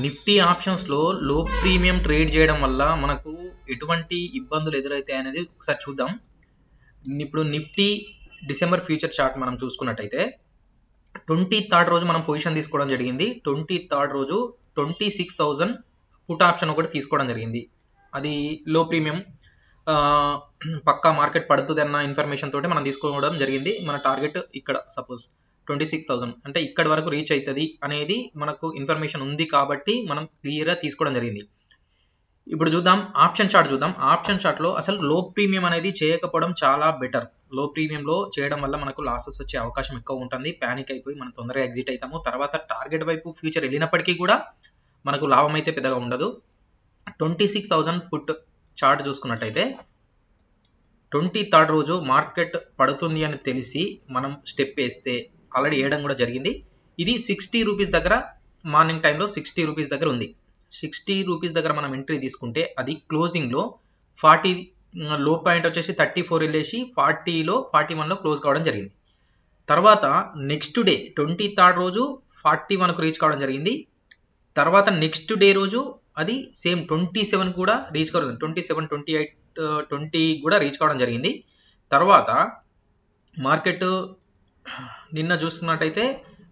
Nifty ఆప్షన్స్‌లో లో premium trade చేయడం వల్ల మనకు ఎటువంటి ఇబ్బందులు ఎదురైతాయి అనేది ఒకసారి చూద్దాం. ఇప్పుడు నిఫ్టీ డిసెంబర్ ఫ్యూచర్ చార్ట్ మనం చూసుకున్నట్టయితే 23rd రోజు మనం పొజిషన్ తీసుకోవడం జరిగింది. 23rd రోజు 26,000 పుట్ ఆప్షన్ ఒకటి తీసుకోవడం జరిగింది. అది లో ప్రీమియం పక్కా మార్కెట్ పడుతుందన్న ఇన్ఫర్మేషన్ తోటి మనం తీసుకోవడం జరిగింది. మన టార్గెట్ ఇక్కడ సపోజ్ 26,000 అంటే ఇక్కడ వరకు రీచ్ అవుతుంది అనేది మనకు ఇన్ఫర్మేషన్ ఉంది కాబట్టి మనం క్లియర్గా తీసుకోవడం జరిగింది. ఇప్పుడు చూద్దాం ఆప్షన్ చార్ట్ చూద్దాం. ఆప్షన్ చార్ట్లో అసలు లో ప్రీమియం అనేది చేయకపోవడం చాలా బెటర్. లో ప్రీమియంలో చేయడం వల్ల మనకు లాసెస్ వచ్చే అవకాశం ఎక్కువ ఉంటుంది. ప్యానిక్ అయిపోయి మనం తొందరగా ఎగ్జిట్ అవుతాము. తర్వాత టార్గెట్ వైపు ఫ్యూచర్ వెళ్ళినప్పటికీ కూడా మనకు లాభం అయితే పెద్దగా ఉండదు. 26,000 పుట్ చార్ట్ చూసుకున్నట్టయితే 23rd రోజు మార్కెట్ పడుతుంది అని తెలిసి మనం స్టెప్ వేస్తే ఆల్రెడీ వేయడం కూడా జరిగింది. ఇది 60 రూపీస్ దగ్గర మార్నింగ్ టైంలో 60 రూపీస్ దగ్గర ఉంది. 60 రూపీస్ దగ్గర మనం ఎంట్రీ తీసుకుంటే అది క్లోజింగ్లో 40 లో పాయింట్ వచ్చేసి 34 వెళ్ళేసి 40లో 41లో క్లోజ్ కావడం జరిగింది. తర్వాత నెక్స్ట్ డే 23rd రోజు 41కు రీచ్ కావడం జరిగింది. తర్వాత నెక్స్ట్ డే రోజు అది సేమ్ 27 కూడా రీచ్ కావడం 27, 28, 20 కూడా రీచ్ కావడం జరిగింది. తర్వాత మార్కెట్ నిన్న చూసుకున్నట్టయితే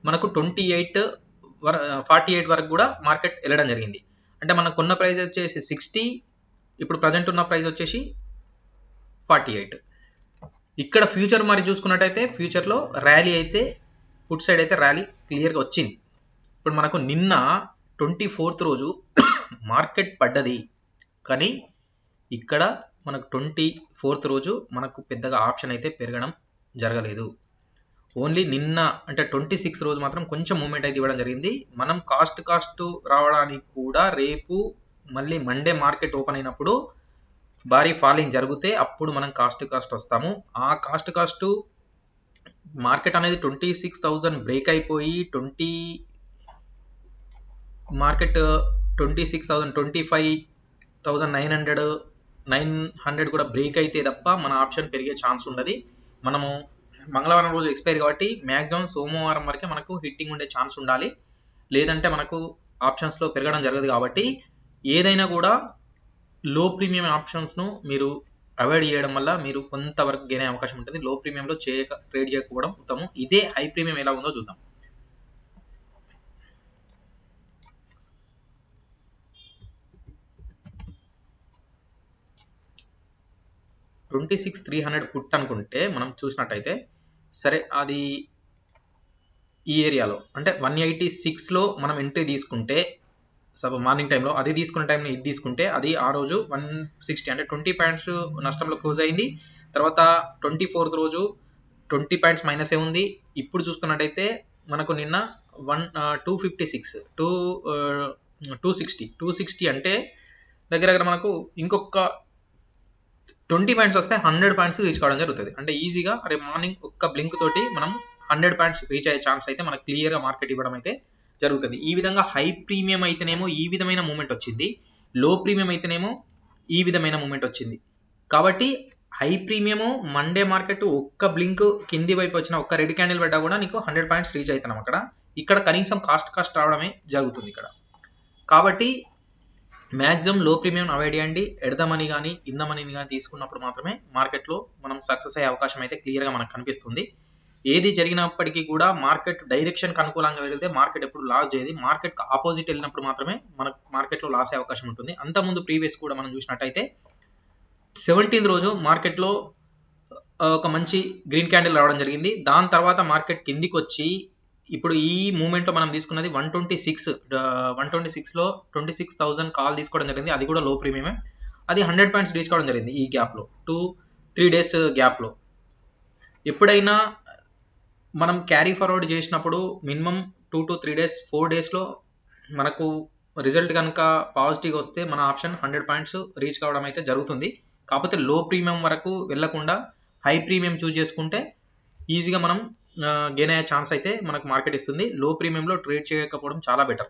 మనకు 48 వరకు కూడా మార్కెట్ వెళ్ళడం జరిగింది. అంటే మనకు కొన్న ప్రైస్ వచ్చేసి 60, ఇప్పుడు ప్రజెంట్ ఉన్న ప్రైస్ వచ్చేసి 48. ఇక్కడ ఫ్యూచర్ మరి చూసుకున్నట్టయితే ఫ్యూచర్లో ర్యాలీ అయితే ఫుట్ సైడ్ అయితే ర్యాలీ క్లియర్గా వచ్చింది. ఇప్పుడు మనకు నిన్న 24th రోజు మార్కెట్ పడ్డది, కానీ ఇక్కడ మనకు 24th రోజు మనకు పెద్దగా ఆప్షన్ అయితే పెరగడం జరగలేదు. ఓన్లీ నిన్న అంటే 26 రోజు మాత్రం కొంచెం మూమెంట్ అయితే ఇవ్వడం జరిగింది. మనం కాస్ట్ రావడానికి కూడా రేపు మళ్ళీ మండే మార్కెట్ ఓపెన్ అయినప్పుడు భారీ ఫాలింగ్ జరిగితే అప్పుడు మనం కాస్ట్ వస్తాము. ఆ కాస్ట్ మార్కెట్ అనేది 26,000 బ్రేక్ అయిపోయి మార్కెట్ 26,000, 25,900 కూడా బ్రేక్ అయితే తప్ప మన ఆప్షన్ పెరిగే ఛాన్స్ ఉండదు. మనము మంగళవారం రోజు ఎక్స్పైర్ కాబట్టి మ్యాక్సిమం సోమవారం వరకే మనకు హిట్టింగ్ ఉండే ఛాన్స్ ఉండాలి. లేదంటే మనకు ఆప్షన్స్లో పెరగడం జరగదు. కాబట్టి ఏదైనా కూడా లో ప్రీమియం ఆప్షన్స్ను మీరు అవాయిడ్ చేయడం వల్ల మీరు కొంతవరకు గెయిన్ అయ్యే అవకాశం ఉంటుంది. లో ప్రీమియంలో ట్రేడ్ చేయకపోవడం ఉత్తమం. ఇదే హై ప్రీమియం ఎలా ఉందో చూద్దాం. $26,300 పుట్ అనుకుంటే మనం చూసినట్టయితే సరే అది ఈ ఏరియాలో అంటే 186లో మనం ఎంట్రీ తీసుకుంటే మార్నింగ్ టైంలో అది తీసుకున్న టైంలో ఇది తీసుకుంటే అది ఆ రోజు 160 అంటే 20 పాయింట్స్ నష్టంలో క్లోజ్ అయింది. తర్వాత 24th రోజు 20 పాయింట్స్ మైనస్ ఉంది. ఇప్పుడు చూసుకున్నట్టయితే మనకు నిన్న 260 అంటే దగ్గర మనకు ఇంకొక 20 పాయింట్స్ వస్తే 100 పాయింట్స్ రీచ్ కావడం జరుగుతుంది. అంటే ఈజీగా రేపు మార్నింగ్ ఒక్క బ్లింక్ తోటి మనం 100 పాయింట్స్ రీచ్ అయ్యే ఛాన్స్ అయితే మనకు క్లియర్గా మార్కెట్ ఇవ్వడం అయితే జరుగుతుంది. ఈ విధంగా హై ప్రీమియం అయితేనేమో ఈ విధమైన మూమెంట్ వచ్చింది, లో ప్రీమియం అయితేనేమో ఈ విధమైన మూమెంట్ వచ్చింది. కాబట్టి హై ప్రీమియము మండే మార్కెట్ ఒక్క బ్లింక్ కింది వైపు వచ్చిన ఒక్క రెడ్ క్యాండిల్ పడ్డా కూడా నీకు 100 పాయింట్స్ రీచ్ అవుతున్నాం. ఇక్కడ కనీసం కాస్ట్ రావడమే జరుగుతుంది ఇక్కడ. కాబట్టి మ్యాక్సిమం లో ప్రీమియం అవాయిడ్ చేయండి. ఎడదమని కానీ ఇందమని కానీ తీసుకున్నప్పుడు మాత్రమే మార్కెట్లో మనం సక్సెస్ అయ్యే అవకాశం అయితే క్లియర్గా మనకు కనిపిస్తుంది. ఏది జరిగినప్పటికీ కూడా మార్కెట్ డైరెక్షన్కి అనుకూలంగా వెళితే మార్కెట్ ఎప్పుడు లాస్ చేయదు. మార్కెట్కి ఆపోజిట్ వెళ్ళినప్పుడు మాత్రమే మనకు మార్కెట్లో లాస్ అయ్యే అవకాశం ఉంటుంది. అంతకుముందు ప్రీవియస్ కూడా మనం చూసినట్టయితే 17th రోజు మార్కెట్లో ఒక మంచి గ్రీన్ క్యాండిల్ రావడం జరిగింది. దాని తర్వాత మార్కెట్ కిందికి వచ్చి ఇప్పుడు ఈ మూమెంట్లో మనం తీసుకున్నది 126లో 26,000 కాల్ తీసుకోవడం జరిగింది. అది కూడా లో ప్రీమియమే. అది 100 పాయింట్స్ రీచ్ కావడం జరిగింది ఈ గ్యాప్లో 2-3 డేస్ గ్యాప్లో. ఎప్పుడైనా మనం క్యారీ ఫార్వర్డ్ చేసినప్పుడు మినిమం 2 to 3 డేస్ 4 డేస్లో మనకు రిజల్ట్ కనుక పాజిటివ్ వస్తే మన ఆప్షన్ 100 పాయింట్స్ రీచ్ కావడం అయితే జరుగుతుంది. కాకపోతే లో ప్రీమియం వరకు వెళ్లకుండా హై ప్రీమియం చూస్ చేసుకుంటే ఈజీగా మనం గెయిన్ అయ్యే ఛాన్స్ అయితే మనకు మార్కెట్ ఇస్తుంది. లో ప్రీమియంలో ట్రేడ్ చేయకపోవడం చాలా బెటర్.